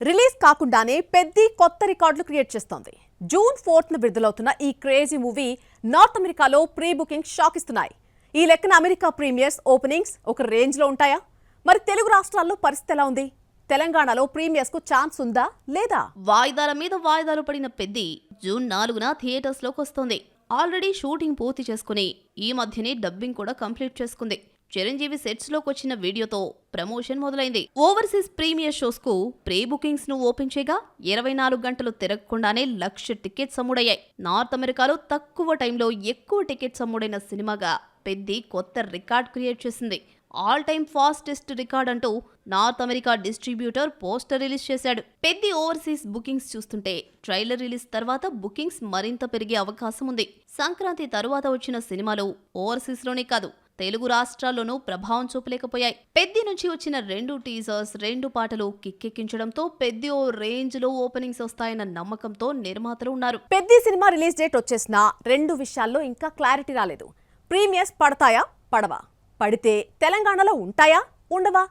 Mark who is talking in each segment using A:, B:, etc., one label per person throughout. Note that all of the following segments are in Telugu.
A: రిలీజ్ కాకుండానే పెద్ద కొత్త రికార్డులు క్రియేట్ చేస్తోంది. జూన్ 4న విడుదలవుతున్న ఈ క్రేజీ మూవీ నార్త్ అమెరికాలో ప్రీ బుకింగ్ షాక్ ఇస్తున్నాయి. ఈ లెక్కన అమెరికా ప్రీమియర్స్ ఓపెనింగ్స్ ఒక రేంజ్ లో ఉంటాయా? మరి తెలుగు రాష్ట్రాల్లో పరిస్థితి ఎలా ఉంది? తెలంగాణలో ప్రీమియర్స్ కు ఛాన్స్ ఉందా లేదా?
B: వాయిదాల మీద వాయిదాలు పడిన పెద్ది జూన్ 4న థియేటర్స్ లోకి వస్తోంది. ఆల్రెడీ షూటింగ్ పూర్తి చేసుకుని ఈ మధ్యనే డబ్బింగ్ కూడా కంప్లీట్ చేసుకుంది. చిరంజీవి సెట్స్ లోకి వచ్చిన వీడియోతో ప్రమోషన్ మొదలైంది. ఓవర్సీస్ ప్రీమియర్ షోస్ కు ప్రీ బుకింగ్స్ ను ఓపెన్ చేయగా 24 గంటలు తిరగకుండానే 1,00,000 టికెట్స్ అమ్ముడయ్యాయి. నార్త్ అమెరికాలో తక్కువ టైంలో ఎక్కువ టికెట్స్ అమ్ముడైన సినిమాగా పెద్ది కొత్త రికార్డ్ క్రియేట్ చేసింది. ఆల్ టైమ్ ఫాస్టెస్ట్ రికార్డ్ అంటూ north America distributor poster release చేశాడు. పెద్ది ఓవర్సీస్ బుకింగ్స్ చూస్తుంటే ట్రైలర్ రిలీజ్ తర్వాత బుకింగ్స్ మరింత పెరిగే అవకాశం ఉంది. సంక్రాంతి తరువాత వచ్చిన సినిమాలు ఓవర్సీస్ లోనే కాదు, తెలుగు రాష్ట్రాల్లోనూ ప్రభావం చూపలేకపోయాయి. పెద్ది నుంచి వచ్చిన 2 టీజర్స్, 2 పాటలు కిక్కెక్కించడంతో పెద్ది ఓ రేంజ్ లో ఓపెనింగ్స్ వస్తాయన్న నమ్మకంతో నిర్మాతలు ఉన్నారు.
A: పెద్ది సినిమా రిలీజ్ డేట్ వచ్చేసినా 2 విషయాల్లో ఇంకా క్లారిటీ రాలేదు. ప్రీమియర్స్ పడతాయా పడవా? పడితే తెలంగాణలో ఉంటాయా ఉండవా?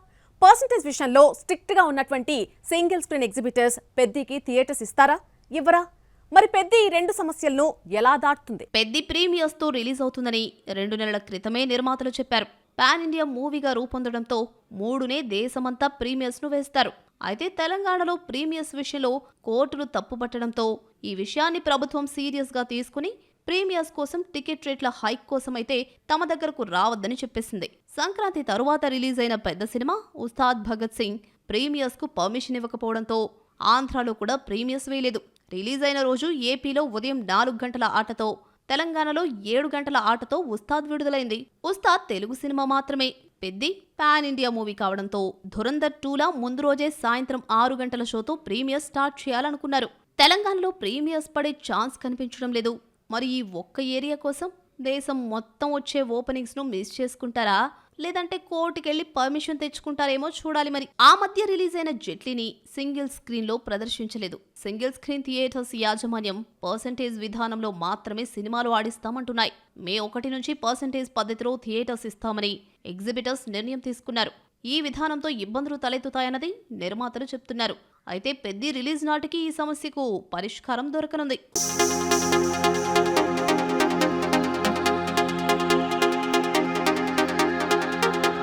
A: పర్సంటేజ్ విషయంలో స్ట్రిక్ట్ గా ఉన్నటువంటి సింగిల్ స్క్రీన్ ఎగ్జిబిటర్స్ పెద్దికి థియేటర్స్ ఇస్తారా ఇవ్వరా? మరి పెద్ది ఈ 2 సమస్యలను ఎలా దాటుతుంది?
B: పెద్ది ప్రీమియర్స్ తో రిలీజ్ అవుతుందని 2 నెలల క్రితమే నిర్మాతలు చెప్పారు. పాన్ ఇండియా మూవీగా రూపొందడంతో 3నే దేశమంతా ప్రీమియర్స్ ను వేస్తారు. అయితే తెలంగాణలో ప్రీమియర్స్ విషయంలో కోర్టులు తప్పుపట్టడంతో ఈ విషయాన్ని ప్రభుత్వం సీరియస్ గా తీసుకుని ప్రీమియర్స్ కోసం టికెట్ రేట్ల హైక్ కోసం అయితే తమ దగ్గరకు రావద్దని చెప్పేసింది. సంక్రాంతి తరువాత రిలీజ్ అయిన పెద్ద సినిమా ఉస్తాద్ భగత్ సింగ్ ప్రీమియర్స్ కు పర్మిషన్ ఇవ్వకపోవడంతో ఆంధ్రాలో కూడా ప్రీమియర్స్ వేయలేదు. రిలీజ్ అయిన రోజు ఏపీలో ఉదయం 4 గంటల ఆటతో, తెలంగాణలో 7 గంటల ఆటతో ఉస్తాద్ విడుదలైంది. ఉస్తాద్ తెలుగు సినిమా మాత్రమే. పెద్ది పాన్ ఇండియా మూవీ కావడంతో ధురంధర్ 2లా ముందు రోజే సాయంత్రం 6 గంటల షోతో ప్రీమియర్స్ స్టార్ట్ చేయాలనుకున్నారు. తెలంగాణలో ప్రీమియర్స్ పడే ఛాన్స్ కనిపించడం లేదు. మరి ఈ ఒక్క ఏరియా కోసం దేశం మొత్తం వచ్చే ఓపెనింగ్స్ ను మిస్ చేసుకుంటారా, లేదంటే కోర్టుకెళ్లి పర్మిషన్ తెచ్చుకుంటారేమో చూడాలి. మరి ఆ మధ్య రిలీజ్ అయిన జెట్లీని సింగిల్ స్క్రీన్ లో ప్రదర్శించలేదు. సింగిల్ స్క్రీన్ థియేటర్స్ యాజమాన్యం పర్సంటేజ్ విధానంలో మాత్రమే సినిమాలు ఆడిస్తామంటున్నాయి. మే 1 నుంచి పర్సంటేజ్ పద్ధతిలో థియేటర్స్ ఇస్తామని ఎగ్జిబిటర్స్ నిర్ణయం తీసుకున్నారు. ఈ విధానంతో ఇబ్బందులు తలెత్తుతాయన్నది నిర్మాతలు చెప్తున్నారు. అయితే పెద్ది రిలీజ్ నాటికి ఈ సమస్యకు పరిష్కారం దొరకనుంది.